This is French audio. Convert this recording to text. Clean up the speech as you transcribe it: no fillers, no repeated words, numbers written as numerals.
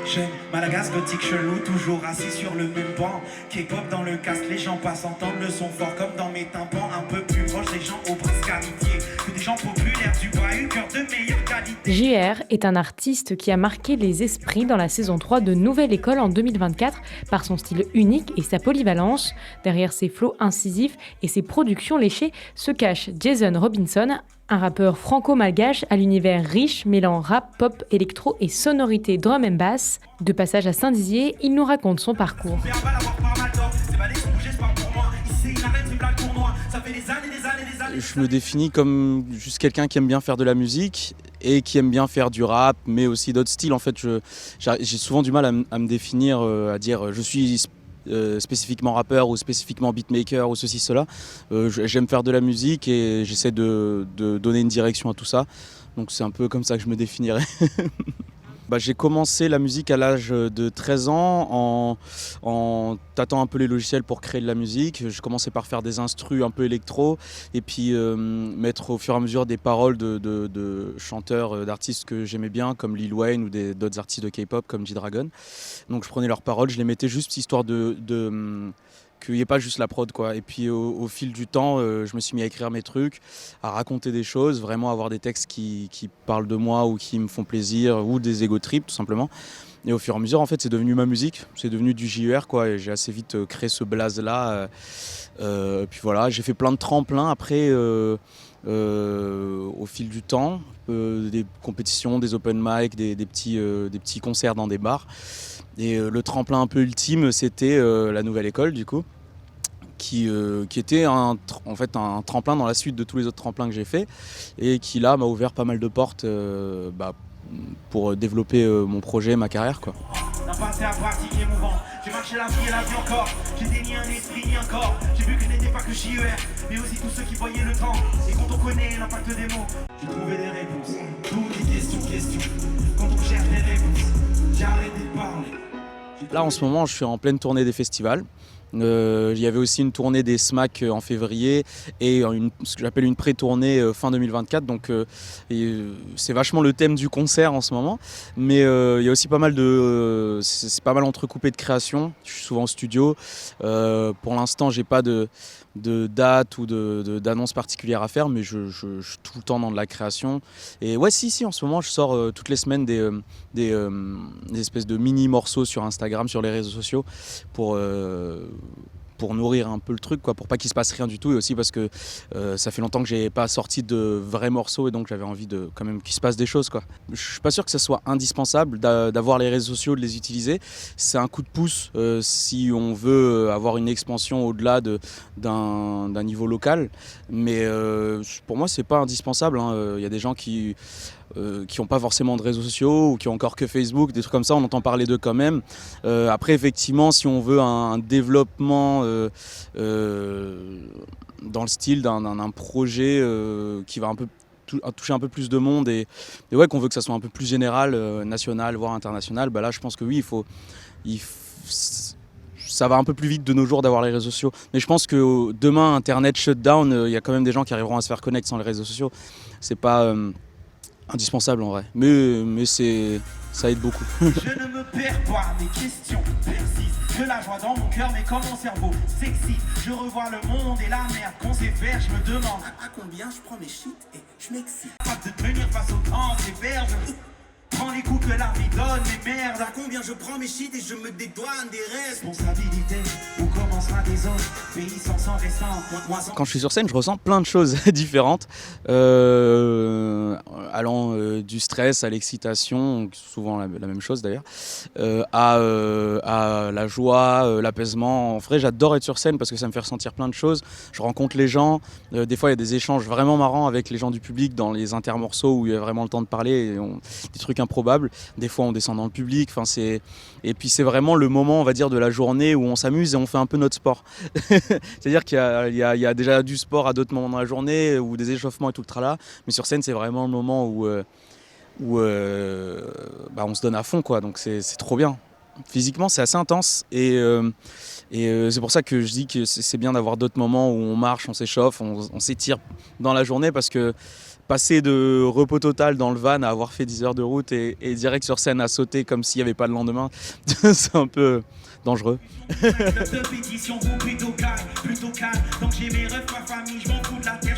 Jeune, Malagas, gothique, chelou, toujours assis sur le même banc. K-pop dans le casque, les gens passent entendre le son fort comme dans mes tympans. Un peu plus proche des gens au presque amitié que des gens populaires du bahut, cœur de meilleure qualité. JR est un artiste qui a marqué les esprits dans la saison 3 de Nouvelle École en 2024 par son style unique et sa polyvalence. Derrière ses flots incisifs et ses productions léchées se cache Jason Robinson, un rappeur franco-malgache à l'univers riche mêlant rap, pop, électro et sonorité drum and bass. De passage à Saint-Dizier, il nous raconte son parcours. Je me définis comme juste quelqu'un qui aime bien faire de la musique et qui aime bien faire du rap, mais aussi d'autres styles. En fait, j'ai souvent du mal à me définir, à dire je suis spécifiquement rappeur ou spécifiquement beatmaker ou ceci, cela. J'aime faire de la musique et j'essaie de donner une direction à tout ça. Donc c'est un peu comme ça que je me définirais. J'ai commencé la musique à l'âge de 13 ans en tâtant un peu les logiciels pour créer de la musique. Je commençais par faire des instrus un peu électro et puis mettre au fur et à mesure des paroles de chanteurs, d'artistes que j'aimais bien comme Lil Wayne ou d'autres artistes de K-pop comme G-Dragon. Donc je prenais leurs paroles, je les mettais juste histoire qu'il n'y ait pas juste la prod, quoi. Et puis au fil du temps, je me suis mis à écrire mes trucs, à raconter des choses, vraiment avoir des textes qui parlent de moi ou qui me font plaisir, ou des ego trips tout simplement. Et au fur et à mesure, en fait, c'est devenu ma musique, c'est devenu du JER, quoi. Et j'ai assez vite créé ce blaze-là. Puis voilà, j'ai fait plein de tremplins après, au fil du temps, des compétitions, des open mic, des petits concerts dans des bars. Et le tremplin un peu ultime, c'était la Nouvelle École, du coup, qui était en fait un tremplin dans la suite de tous les autres tremplins que j'ai fait et qui là m'a ouvert pas mal de portes pour développer mon projet, ma carrière, quoi. D'un passé à pratique émouvant, j'ai marché la vie et la vie encore. J'étais ni un esprit ni un corps. J'ai vu que n'était pas que JER, mais aussi tous ceux qui voyaient le temps. Et quand on connaît l'impact des mots, j'ai trouvé des réponses. Toutes les questions. Quand on cherche des réponses, j'ai arrêté de parler. Là en ce moment je suis en pleine tournée des festivals. Il y avait aussi une tournée des SMAC en février et ce que j'appelle une pré-tournée fin 2024. Donc c'est vachement le thème du concert en ce moment. Mais il y a aussi pas mal c'est pas mal entrecoupé de création. Je suis souvent au studio. Pour l'instant, j'ai pas de date ou d'annonce particulière à faire, mais je suis tout le temps dans de la création. Et ouais, si, en ce moment, je sors toutes les semaines des espèces de mini morceaux sur Instagram, sur les réseaux sociaux, pour nourrir un peu le truc, quoi, pour pas qu'il se passe rien du tout, et aussi parce que ça fait longtemps que j'ai pas sorti de vrais morceaux et donc j'avais envie de quand même qu'il se passe des choses, quoi. Je suis pas sûr que ça soit indispensable d'avoir les réseaux sociaux, de les utiliser. C'est un coup de pouce si on veut avoir une expansion au-delà d'un niveau local, mais pour moi c'est pas indispensable, hein. Y a des gens qui n'ont pas forcément de réseaux sociaux ou qui ont encore que Facebook, des trucs comme ça, on entend parler d'eux quand même. Après, effectivement, si on veut un développement dans le style d'un projet qui va un peu toucher un peu plus de monde et ouais, qu'on veut que ça soit un peu plus général, national, voire international, là je pense que oui, ça va un peu plus vite de nos jours d'avoir les réseaux sociaux. Mais je pense que demain, Internet shutdown, y a quand même des gens qui arriveront à se faire connecter sans les réseaux sociaux. C'est pas indispensable en vrai, mais ça aide beaucoup. Je ne me perds pas, mes questions persistent. Je la vois dans mon cœur, mais comme mon cerveau s'excite. Je revois le monde et la merde qu'on sait faire. Je me demande à combien je prends mes shit et je m'excite. Pas de tenir face au temps, c'est vert. Prends les coups que la vie donne, mais merde. À combien je prends mes shit et je me dédouane des responsabilités. Où commencera des autres pays sans restant. Quand je suis sur scène, je ressens plein de choses différentes, allant du stress à l'excitation, souvent la même chose d'ailleurs, à la joie, l'apaisement. En vrai, j'adore être sur scène parce que ça me fait ressentir plein de choses. Je rencontre les gens, des fois il y a des échanges vraiment marrants avec les gens du public dans les intermorceaux où il y a vraiment le temps de parler, des trucs improbables. Des fois on descend dans le public, et puis c'est vraiment le moment, on va dire, de la journée où on s'amuse et on fait un peu notre sport. C'est-à-dire qu'il y a déjà du sport à d'autres moments dans la journée ou des échauffements et tout le tralala, mais sur scène c'est vraiment le moment où on se donne à fond, quoi. Donc c'est trop bien. Physiquement c'est assez intense et c'est pour ça que je dis que c'est bien d'avoir d'autres moments où on marche, on s'échauffe, on s'étire dans la journée, parce que passer de repos total dans le van à avoir fait 10 heures de route et direct sur scène à sauter comme s'il n'y avait pas de lendemain, c'est un peu dangereux. De pétition, plutôt calme, donc j'ai mes refs, ma famille, je m'en fous de la tête.